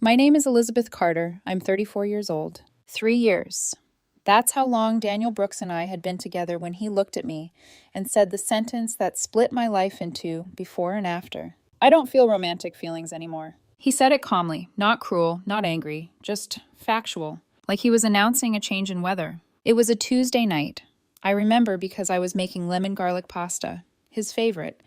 My name is Elizabeth Carter. I'm 34 years old. 3 years. That's how long Daniel Brooks and I had been together when he looked at me and said the sentence that split my life in two before and after. I don't feel romantic feelings anymore. He said it calmly, not cruel, not angry, just factual, like he was announcing a change in weather. It was a Tuesday night. I remember because I was making lemon garlic pasta, his favorite.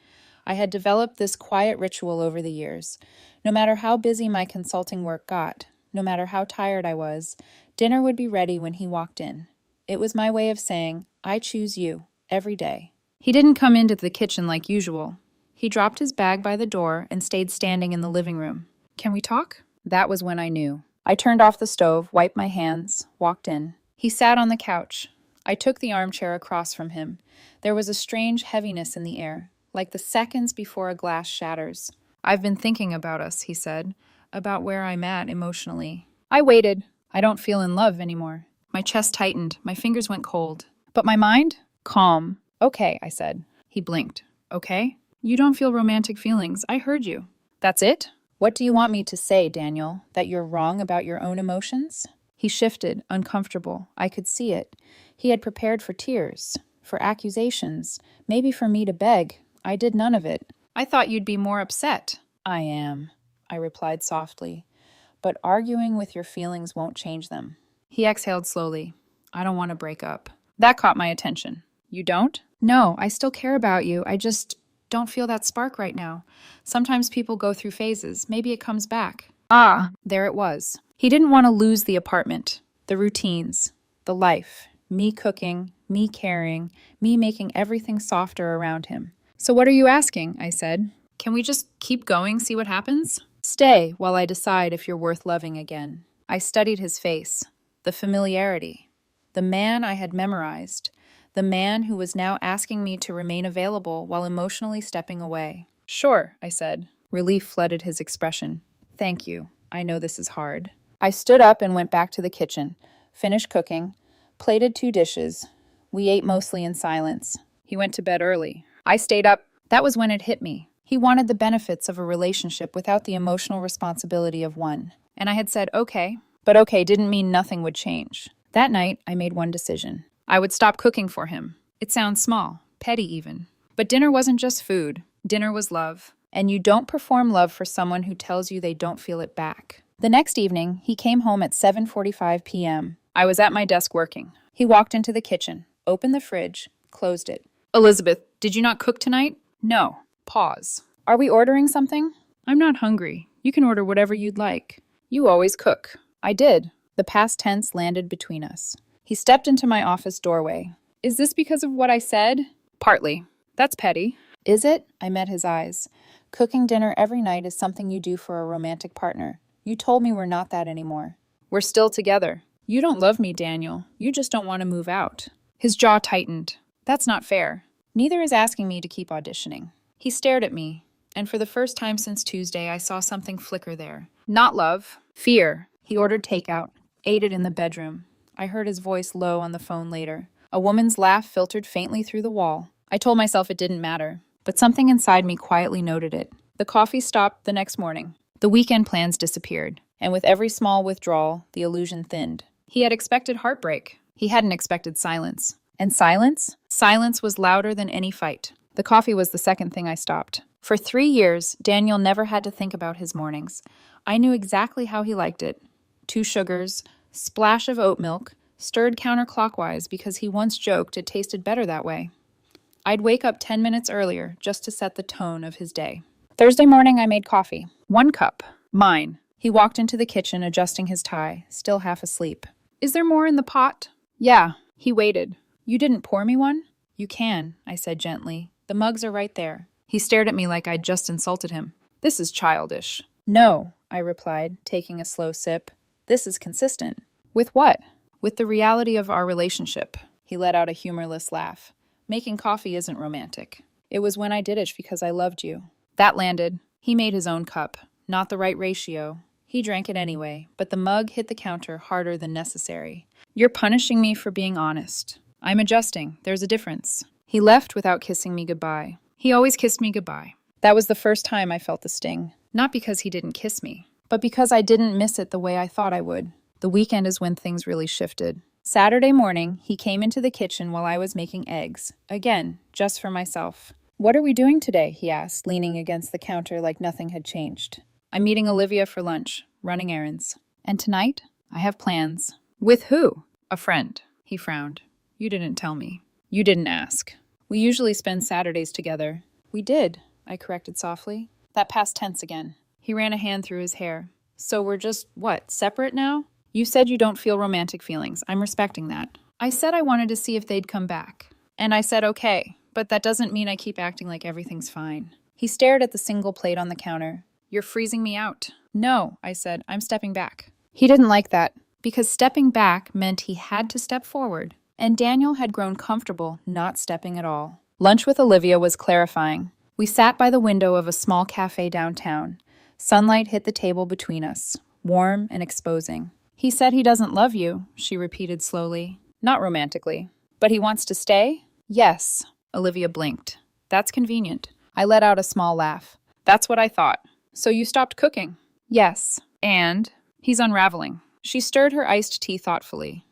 I had developed this quiet ritual over the years. No matter how busy my consulting work got, no matter how tired I was, dinner would be ready when he walked in. It was my way of saying, I choose you, every day. He didn't come into the kitchen like usual. He dropped his bag by the door and stayed standing in the living room. Can we talk? That was when I knew. I turned off the stove, wiped my hands, walked in. He sat on the couch. I took the armchair across from him. There was a strange heaviness in the air, like the seconds before a glass shatters. I've been thinking about us, he said, about where I'm at emotionally. I waited. I don't feel in love anymore. My chest tightened. My fingers went cold. But my mind? Calm. Okay, I said. He blinked. Okay? You don't feel romantic feelings. I heard you. That's it? What do you want me to say, Daniel? That you're wrong about your own emotions? He shifted, uncomfortable. I could see it. He had prepared for tears, for accusations, maybe for me to beg. I did none of it. I thought you'd be more upset. I am, I replied softly. But arguing with your feelings won't change them. He exhaled slowly. I don't want to break up. That caught my attention. You don't? No, I still care about you. I just don't feel that spark right now. Sometimes people go through phases. Maybe it comes back. Ah, there it was. He didn't want to lose the apartment, the routines, the life, me cooking, me caring, me making everything softer around him. So what are you asking? I said. Can we just keep going, see what happens? Stay while I decide if you're worth loving again. I studied his face, the familiarity, the man I had memorized, the man who was now asking me to remain available while emotionally stepping away. Sure, I said. Relief flooded his expression. Thank you. I know this is hard. I stood up and went back to the kitchen, finished cooking, plated 2 dishes. We ate mostly in silence. He went to bed early. I stayed up. That was when it hit me. He wanted the benefits of a relationship without the emotional responsibility of one. And I had said, okay. But okay didn't mean nothing would change. That night, I made one decision. I would stop cooking for him. It sounds small, petty even. But dinner wasn't just food. Dinner was love. And you don't perform love for someone who tells you they don't feel it back. The next evening, he came home at 7:45 p.m. I was at my desk working. He walked into the kitchen, opened the fridge, closed it. Elizabeth, did you not cook tonight? No. Pause. Are we ordering something? I'm not hungry. You can order whatever you'd like. You always cook. I did. The past tense landed between us. He stepped into my office doorway. Is this because of what I said? Partly. That's petty. Is it? I met his eyes. Cooking dinner every night is something you do for a romantic partner. You told me we're not that anymore. We're still together. You don't love me, Daniel. You just don't want to move out. His jaw tightened. That's not fair. Neither is asking me to keep auditioning. He stared at me, and for the first time since Tuesday, I saw something flicker there. Not love. Fear. He ordered takeout, ate it in the bedroom. I heard his voice low on the phone later. A woman's laugh filtered faintly through the wall. I told myself it didn't matter, but something inside me quietly noted it. The coffee stopped the next morning. The weekend plans disappeared, and with every small withdrawal, the illusion thinned. He had expected heartbreak. He hadn't expected silence. And silence? Silence was louder than any fight. The coffee was the second thing I stopped. For 3 years, Daniel never had to think about his mornings. I knew exactly how he liked it. 2 sugars, splash of oat milk, stirred counterclockwise because he once joked it tasted better that way. I'd wake up 10 minutes earlier just to set the tone of his day. Thursday morning, I made coffee. 1 cup. Mine. He walked into the kitchen, adjusting his tie, still half asleep. Is there more in the pot? Yeah. He waited. You didn't pour me one? You can, I said gently. The mugs are right there. He stared at me like I'd just insulted him. This is childish. No, I replied, taking a slow sip. This is consistent. With what? With the reality of our relationship. He let out a humorless laugh. Making coffee isn't romantic. It was when I did it because I loved you. That landed. He made his own cup. Not the right ratio. He drank it anyway, but the mug hit the counter harder than necessary. You're punishing me for being honest. I'm adjusting. There's a difference. He left without kissing me goodbye. He always kissed me goodbye. That was the first time I felt the sting. Not because he didn't kiss me, but because I didn't miss it the way I thought I would. The weekend is when things really shifted. Saturday morning, he came into the kitchen while I was making eggs. Again, just for myself. "What are we doing today?" he asked, leaning against the counter like nothing had changed. "I'm meeting Olivia for lunch, running errands. And tonight, I have plans." "With who?" "A friend." He frowned. "You didn't tell me. You didn't ask. We usually spend Saturdays together." "We did," I corrected softly. That past tense again. He ran a hand through his hair. "So we're just, what, separate now?" "You said you don't feel romantic feelings. I'm respecting that." "I said I wanted to see if they'd come back. And I said okay, but that doesn't mean I keep acting like everything's fine." He stared at the single plate on the counter. "You're freezing me out." "No," I said. "I'm stepping back." He didn't like that, because stepping back meant he had to step forward. And Daniel had grown comfortable not stepping at all. Lunch with Olivia was clarifying. We sat by the window of a small cafe downtown. Sunlight hit the table between us, warm and exposing. "He said he doesn't love you," she repeated slowly. "Not romantically. But he wants to stay?" "Yes." Olivia blinked. "That's convenient." I let out a small laugh. "That's what I thought. So you stopped cooking?" "Yes. And he's unraveling." She stirred her iced tea thoughtfully.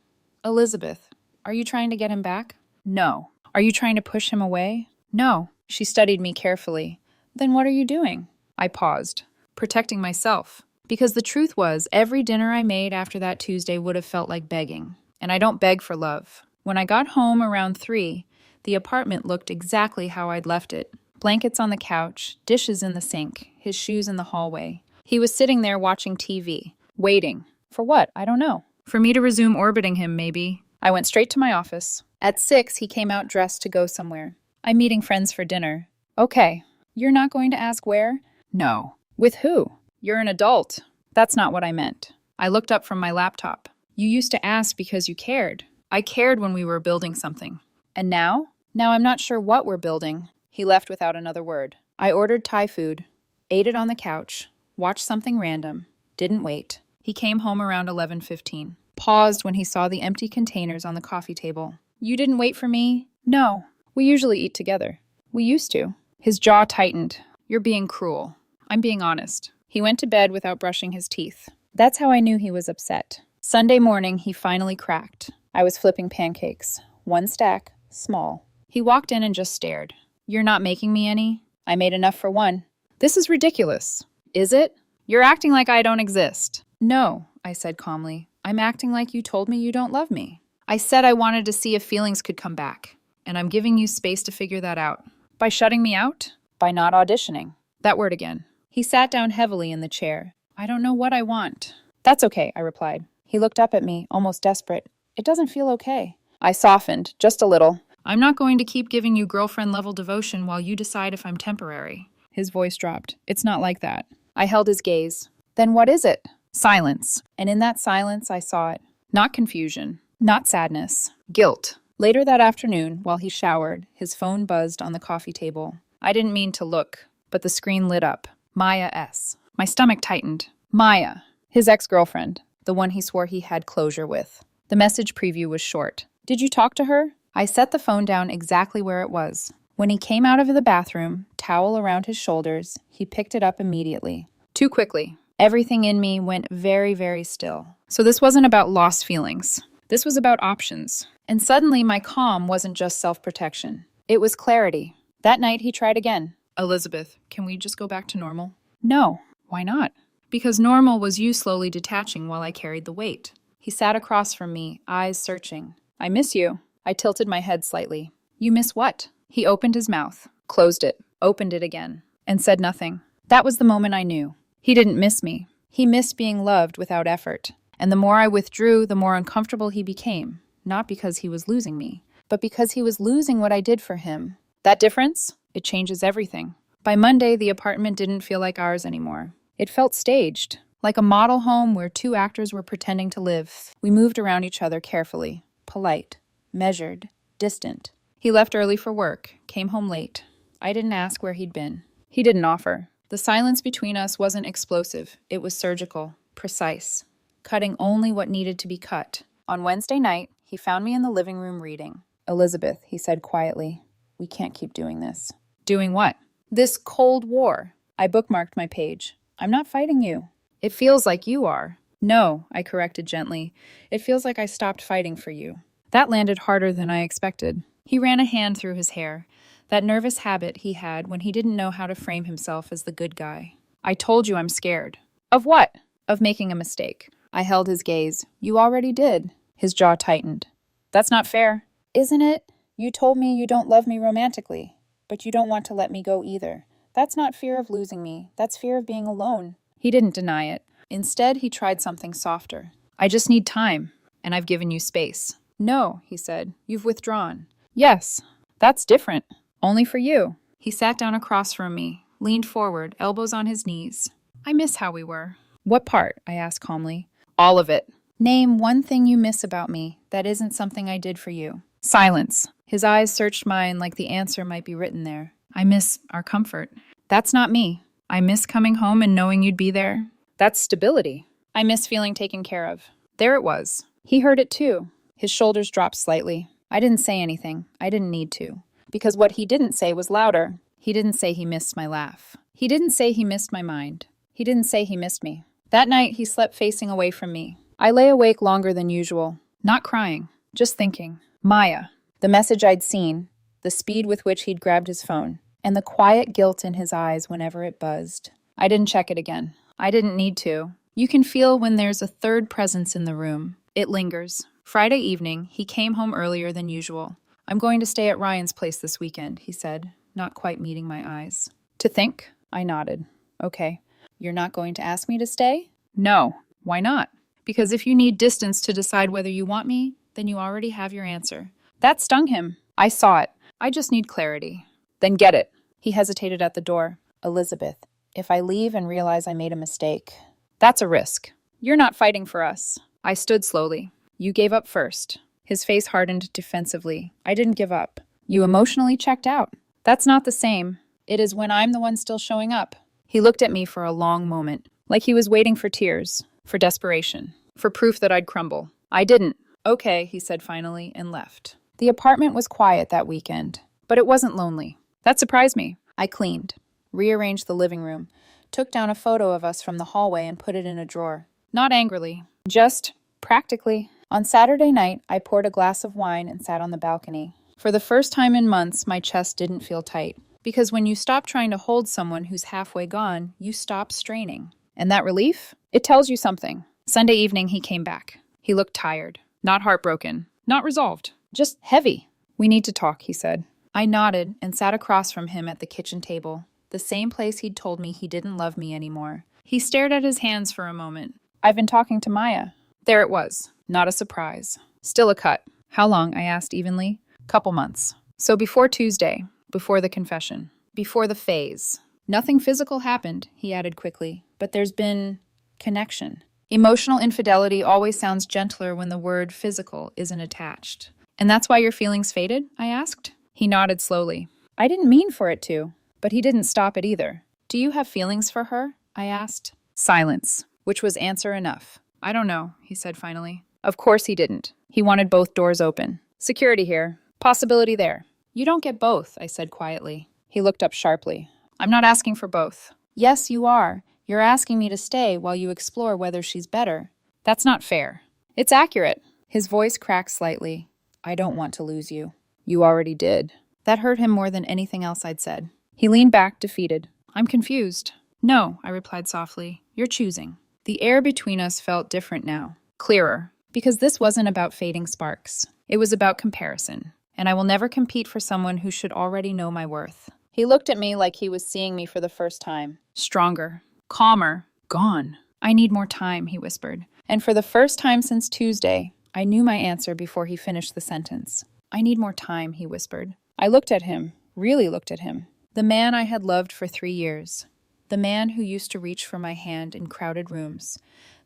"Elizabeth, are you trying to get him back?" "No." "Are you trying to push him away?" "No." She studied me carefully. "Then what are you doing?" I paused. "Protecting myself." Because the truth was, every dinner I made after that Tuesday would have felt like begging. And I don't beg for love. When I got home around 3, the apartment looked exactly how I'd left it. Blankets on the couch, dishes in the sink, his shoes in the hallway. He was sitting there watching TV, waiting. For what? I don't know. For me to resume orbiting him, maybe. I went straight to my office. At 6, he came out dressed to go somewhere. "I'm meeting friends for dinner." "Okay. You're not going to ask where?" "No." "With who?" "You're an adult." "That's not what I meant." I looked up from my laptop. "You used to ask because you cared." "I cared when we were building something." "And now?" "Now I'm not sure what we're building." He left without another word. I ordered Thai food, ate it on the couch, watched something random, didn't wait. He came home around 11:15. Paused when he saw the empty containers on the coffee table. "You didn't wait for me?" "No. We usually eat together." "We used to." His jaw tightened. "You're being cruel." "I'm being honest." He went to bed without brushing his teeth. That's how I knew he was upset. Sunday morning, he finally cracked. I was flipping pancakes. 1 stack, small. He walked in and just stared. "You're not making me any?" "I made enough for one." "This is ridiculous." "Is it?" "You're acting like I don't exist." "No," I said calmly. "I'm acting like you told me you don't love me." "I said I wanted to see if feelings could come back. And I'm giving you space to figure that out." "By shutting me out?" "By not auditioning." That word again. He sat down heavily in the chair. "I don't know what I want." "That's okay," I replied. He looked up at me, almost desperate. "It doesn't feel okay." I softened, just a little. "I'm not going to keep giving you girlfriend-level devotion while you decide if I'm temporary." His voice dropped. "It's not like that." I held his gaze. "Then what is it?" Silence. And in that silence, I saw it. Not confusion. Not sadness. Guilt. Later that afternoon, while he showered, his phone buzzed on the coffee table. I didn't mean to look, but the screen lit up. Maya S. My stomach tightened. Maya. His ex-girlfriend. The one he swore he had closure with. The message preview was short. "Did you talk to her?" I set the phone down exactly where it was. When he came out of the bathroom, towel around his shoulders, he picked it up immediately. Too quickly. Everything in me went very, very still. So this wasn't about lost feelings. This was about options. And suddenly my calm wasn't just self-protection. It was clarity. That night he tried again. "Elizabeth, can we just go back to normal?" "No." "Why not?" "Because normal was you slowly detaching while I carried the weight." He sat across from me, eyes searching. "I miss you." I tilted my head slightly. "You miss what?" He opened his mouth, closed it, opened it again, and said nothing. That was the moment I knew. He didn't miss me. He missed being loved without effort. And the more I withdrew, the more uncomfortable he became. Not because he was losing me, but because he was losing what I did for him. That difference? It changes everything. By Monday, the apartment didn't feel like ours anymore. It felt staged, like a model home where 2 actors were pretending to live. We moved around each other carefully, polite, measured, distant. He left early for work, came home late. I didn't ask where he'd been. He didn't offer. The silence between us wasn't explosive. It was surgical, precise, cutting only what needed to be cut. On Wednesday night, he found me in the living room reading. "Elizabeth," he said quietly, "we can't keep doing this." "Doing what?" "This Cold War." I bookmarked my page. "I'm not fighting you." It feels like you are. No, I corrected gently. It feels like I stopped fighting for you. That landed harder than I expected. He ran a hand through his hair, that nervous habit he had when he didn't know how to frame himself as the good guy. I told you I'm scared. Of what? Of making a mistake. I held his gaze. You already did. His jaw tightened. That's not fair. Isn't it? You told me you don't love me romantically, but you don't want to let me go either. That's not fear of losing me. That's fear of being alone. He didn't deny it. Instead, he tried something softer. I just need time, and I've given you space. No, he said. You've withdrawn. Yes, that's different. Only for you. He sat down across from me, leaned forward, elbows on his knees. I miss how we were. What part? I asked calmly. All of it. Name one thing you miss about me that isn't something I did for you. Silence. His eyes searched mine like the answer might be written there. I miss our comfort. That's not me. I miss coming home and knowing you'd be there. That's stability. I miss feeling taken care of. There it was. He heard it too. His shoulders dropped slightly. I didn't say anything. I didn't need to. Because what he didn't say was louder. He didn't say he missed my laugh. He didn't say he missed my mind. He didn't say he missed me. That night, he slept facing away from me. I lay awake longer than usual. Not crying. Just thinking. Maya. The message I'd seen. The speed with which he'd grabbed his phone. And the quiet guilt in his eyes whenever it buzzed. I didn't check it again. I didn't need to. You can feel when there's a third presence in the room. It lingers. Friday evening, he came home earlier than usual. I'm going to stay at Ryan's place this weekend, he said, not quite meeting my eyes. To think? I nodded. Okay. You're not going to ask me to stay? No. Why not? Because if you need distance to decide whether you want me, then you already have your answer. That stung him. I saw it. I just need clarity. Then get it. He hesitated at the door. Elizabeth, if I leave and realize I made a mistake, that's a risk. You're not fighting for us. I stood slowly. You gave up first. His face hardened defensively. I didn't give up. You emotionally checked out. That's not the same. It is when I'm the one still showing up. He looked at me for a long moment, like he was waiting for tears, for desperation, for proof that I'd crumble. I didn't. Okay, he said finally, and left. The apartment was quiet that weekend, but it wasn't lonely. That surprised me. I cleaned, rearranged the living room, took down a photo of us from the hallway and put it in a drawer. Not angrily, just practically. On Saturday night, I poured a glass of wine and sat on the balcony. For the first time in months, my chest didn't feel tight. Because when you stop trying to hold someone who's halfway gone, you stop straining. And that relief? It tells you something. Sunday evening, he came back. He looked tired. Not heartbroken. Not resolved. Just heavy. We need to talk, he said. I nodded and sat across from him at the kitchen table, the same place he'd told me he didn't love me anymore. He stared at his hands for a moment. I've been talking to Maya. There it was. Not a surprise. Still a cut. How long? I asked evenly. Couple months. So before Tuesday, before the confession, before the phase. Nothing physical happened, he added quickly, but there's been connection. Emotional infidelity always sounds gentler when the word physical isn't attached. And that's why your feelings faded? I asked. He nodded slowly. I didn't mean for it to, but he didn't stop it either. Do you have feelings for her? I asked. Silence, which was answer enough. I don't know, he said finally. Of course he didn't. He wanted both doors open. Security here. Possibility there. You don't get both, I said quietly. He looked up sharply. I'm not asking for both. Yes, you are. You're asking me to stay while you explore whether she's better. That's not fair. It's accurate. His voice cracked slightly. I don't want to lose you. You already did. That hurt him more than anything else I'd said. He leaned back, defeated. I'm confused. No, I replied softly. You're choosing. The air between us felt different now. Clearer. Because this wasn't about fading sparks. It was about comparison. And I will never compete for someone who should already know my worth. He looked at me like he was seeing me for the first time. Stronger. Calmer. Gone. I need more time, he whispered. And for the first time since Tuesday, I knew my answer before he finished the sentence. I need more time, he whispered. I looked at him, really looked at him. The man I had loved for 3 years. The man who used to reach for my hand in crowded rooms.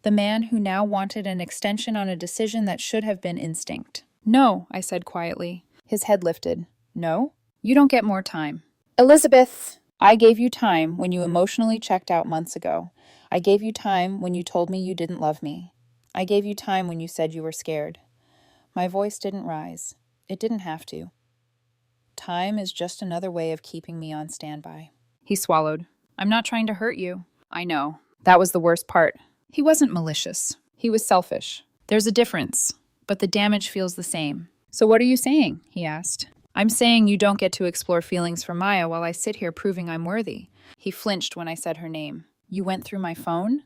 The man who now wanted an extension on a decision that should have been instinct. No, I said quietly. His head lifted. No? You don't get more time. Elizabeth! I gave you time when you emotionally checked out months ago. I gave you time when you told me you didn't love me. I gave you time when you said you were scared. My voice didn't rise. It didn't have to. Time is just another way of keeping me on standby. He swallowed. I'm not trying to hurt you. I know. That was the worst part. He wasn't malicious. He was selfish. There's a difference, but the damage feels the same. So what are you saying? He asked. I'm saying you don't get to explore feelings for Maya while I sit here proving I'm worthy. He flinched when I said her name. You went through my phone?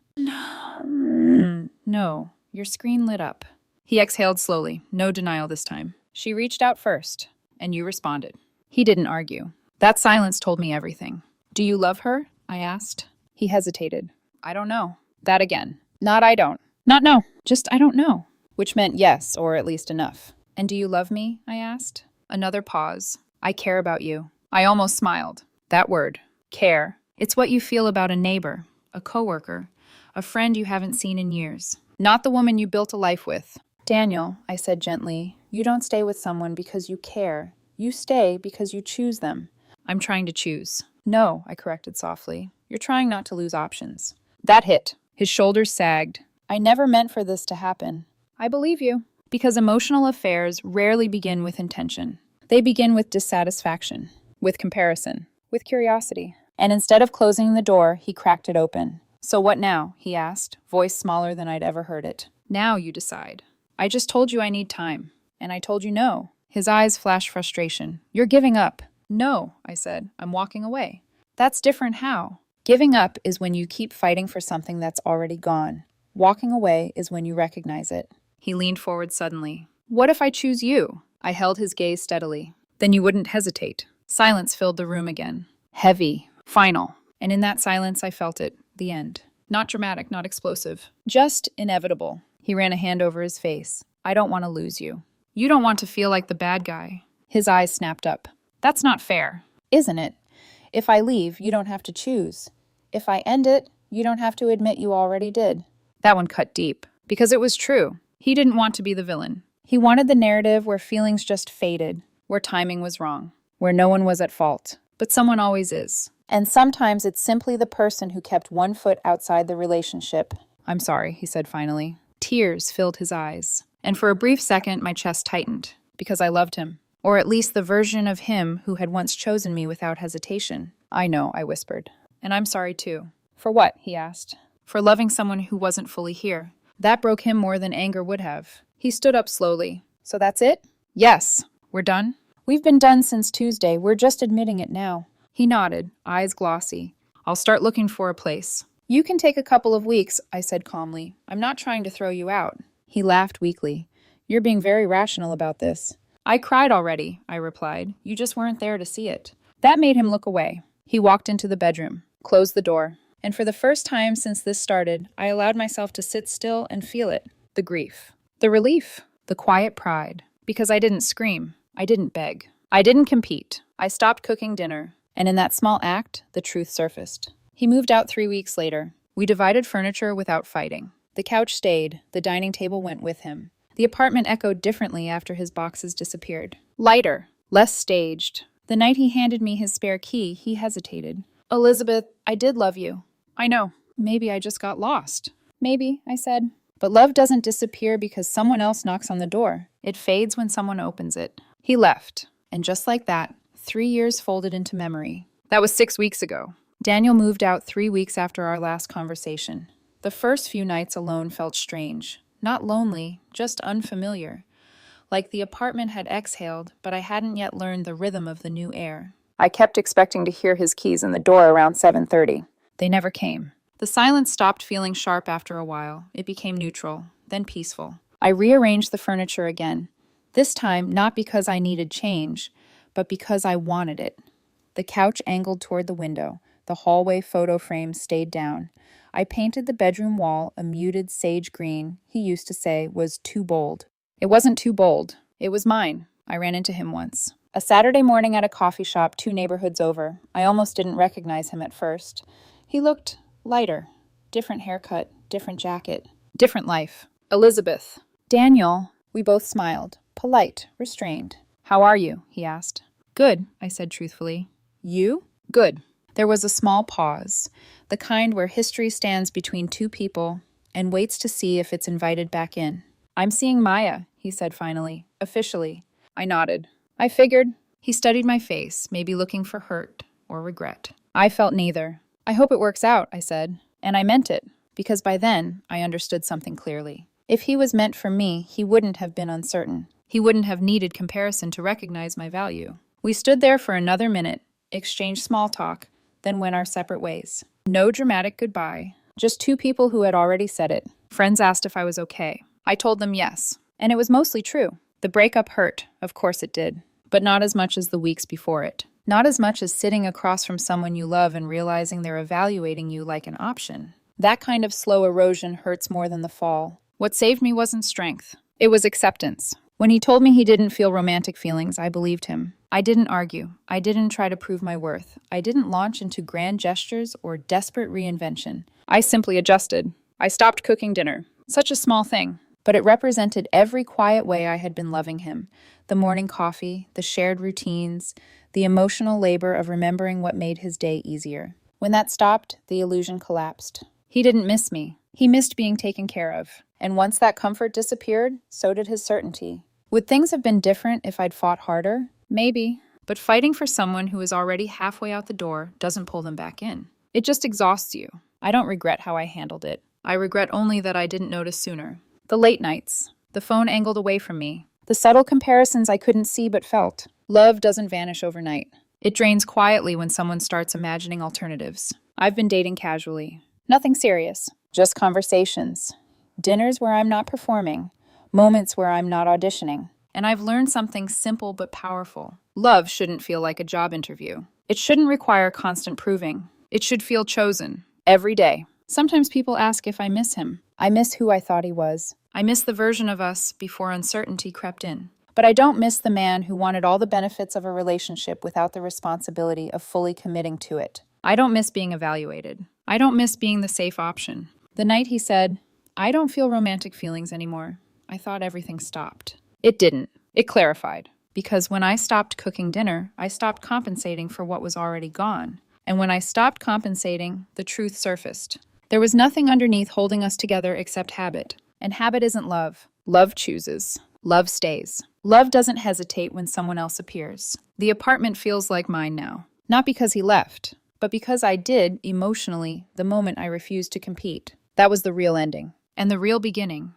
No. Your screen lit up. He exhaled slowly, no denial this time. She reached out first, and you responded. He didn't argue. That silence told me everything. Do you love her? I asked. He hesitated. I don't know. That again. Not I don't. Not no. Just I don't know. Which meant yes, or at least enough. And do you love me? I asked. Another pause. I care about you. I almost smiled. That word. Care. It's what you feel about a neighbor, a coworker, a friend you haven't seen in years. Not the woman you built a life with. Daniel, I said gently, you don't stay with someone because you care. You stay because you choose them. I'm trying to choose. No, I corrected softly. You're trying not to lose options. That hit. His shoulders sagged. I never meant for this to happen. I believe you. Because emotional affairs rarely begin with intention. They begin with dissatisfaction, with comparison, with curiosity. And instead of closing the door, he cracked it open. So what now? He asked, voice smaller than I'd ever heard it. Now you decide. I just told you I need time. And I told you no. His eyes flashed frustration. You're giving up. No, I said. I'm walking away. That's different how? Giving up is when you keep fighting for something that's already gone. Walking away is when you recognize it. He leaned forward suddenly. What if I choose you? I held his gaze steadily. Then you wouldn't hesitate. Silence filled the room again. Heavy. Final. And in that silence, I felt it. The end. Not dramatic, not explosive. Just inevitable. He ran a hand over his face. I don't want to lose you. You don't want to feel like the bad guy. His eyes snapped up. That's not fair. Isn't it? If I leave, you don't have to choose. If I end it, you don't have to admit you already did. That one cut deep. Because it was true. He didn't want to be the villain. He wanted the narrative where feelings just faded, where timing was wrong, where no one was at fault. But someone always is. And sometimes it's simply the person who kept one foot outside the relationship. I'm sorry, he said finally. Tears filled his eyes. And for a brief second, my chest tightened. Because I loved him. Or at least the version of him who had once chosen me without hesitation. I know, I whispered. And I'm sorry too. For what? He asked. For loving someone who wasn't fully here. That broke him more than anger would have. He stood up slowly. So that's it? Yes. We're done? We've been done since Tuesday. We're just admitting it now. He nodded, eyes glossy. I'll start looking for a place. You can take a couple of weeks, I said calmly. I'm not trying to throw you out. He laughed weakly. You're being very rational about this. I cried already, I replied. You just weren't there to see it. That made him look away. He walked into the bedroom, closed the door. And for the first time since this started, I allowed myself to sit still and feel it. The grief. The relief. The quiet pride. Because I didn't scream. I didn't beg. I didn't compete. I stopped cooking dinner. And in that small act, the truth surfaced. He moved out 3 weeks later. We divided furniture without fighting. The couch stayed. The dining table went with him. The apartment echoed differently after his boxes disappeared. Lighter. Less staged. The night he handed me his spare key, he hesitated. Elizabeth, I did love you. I know. Maybe I just got lost. Maybe, I said. But love doesn't disappear because someone else knocks on the door. It fades when someone opens it. He left. And just like that, 3 years folded into memory. That was 6 weeks ago. Daniel moved out 3 weeks after our last conversation. The first few nights alone felt strange. Not lonely, just unfamiliar. Like the apartment had exhaled, but I hadn't yet learned the rhythm of the new air. I kept expecting to hear his keys in the door around 7:30. They never came. The silence stopped feeling sharp after a while. It became neutral, then peaceful. I rearranged the furniture again. This time, not because I needed change, but because I wanted it. The couch angled toward the window. The hallway photo frame stayed down. I painted the bedroom wall a muted sage green he used to say was too bold. It wasn't too bold. It was mine. I ran into him once. A Saturday morning at a coffee shop 2 neighborhoods over. I almost didn't recognize him at first. He looked lighter. Different haircut, different jacket, different life. Elizabeth. Daniel. We both smiled. Polite, restrained. How are you? He asked. Good, I said truthfully. You? Good. There was a small pause, the kind where history stands between two people and waits to see if it's invited back in. I'm seeing Maya, he said finally, officially. I nodded. I figured. He studied my face, maybe looking for hurt or regret. I felt neither. I hope it works out, I said. And I meant it, because by then I understood something clearly. If he was meant for me, he wouldn't have been uncertain. He wouldn't have needed comparison to recognize my value. We stood there for another minute, exchanged small talk, then went our separate ways. No dramatic goodbye, just two people who had already said it. Friends asked if I was okay. I told them yes, and it was mostly true. The breakup hurt, of course it did, but not as much as the weeks before it. Not as much as sitting across from someone you love and realizing they're evaluating you like an option. That kind of slow erosion hurts more than the fall. What saved me wasn't strength. It was acceptance. When he told me he didn't feel romantic feelings, I believed him. I didn't argue. I didn't try to prove my worth. I didn't launch into grand gestures or desperate reinvention. I simply adjusted. I stopped cooking dinner. Such a small thing, but it represented every quiet way I had been loving him. The morning coffee, the shared routines, the emotional labor of remembering what made his day easier. When that stopped, the illusion collapsed. He didn't miss me. He missed being taken care of. And once that comfort disappeared, so did his certainty. Would things have been different if I'd fought harder? Maybe. But fighting for someone who is already halfway out the door doesn't pull them back in. It just exhausts you. I don't regret how I handled it. I regret only that I didn't notice sooner. The late nights, the phone angled away from me, the subtle comparisons I couldn't see but felt. Love doesn't vanish overnight. It drains quietly when someone starts imagining alternatives. I've been dating casually. Nothing serious, just conversations. Dinners where I'm not performing. Moments where I'm not auditioning. And I've learned something simple but powerful. Love shouldn't feel like a job interview. It shouldn't require constant proving. It should feel chosen. Every day. Sometimes people ask if I miss him. I miss who I thought he was. I miss the version of us before uncertainty crept in. But I don't miss the man who wanted all the benefits of a relationship without the responsibility of fully committing to it. I don't miss being evaluated. I don't miss being the safe option. The night he said, "I don't feel romantic feelings anymore," I thought everything stopped. It didn't. It clarified. Because when I stopped cooking dinner, I stopped compensating for what was already gone. And when I stopped compensating, the truth surfaced. There was nothing underneath holding us together except habit. And habit isn't love. Love chooses. Love stays. Love doesn't hesitate when someone else appears. The apartment feels like mine now. Not because he left, but because I did, emotionally, the moment I refused to compete. That was the real ending. And the real beginning.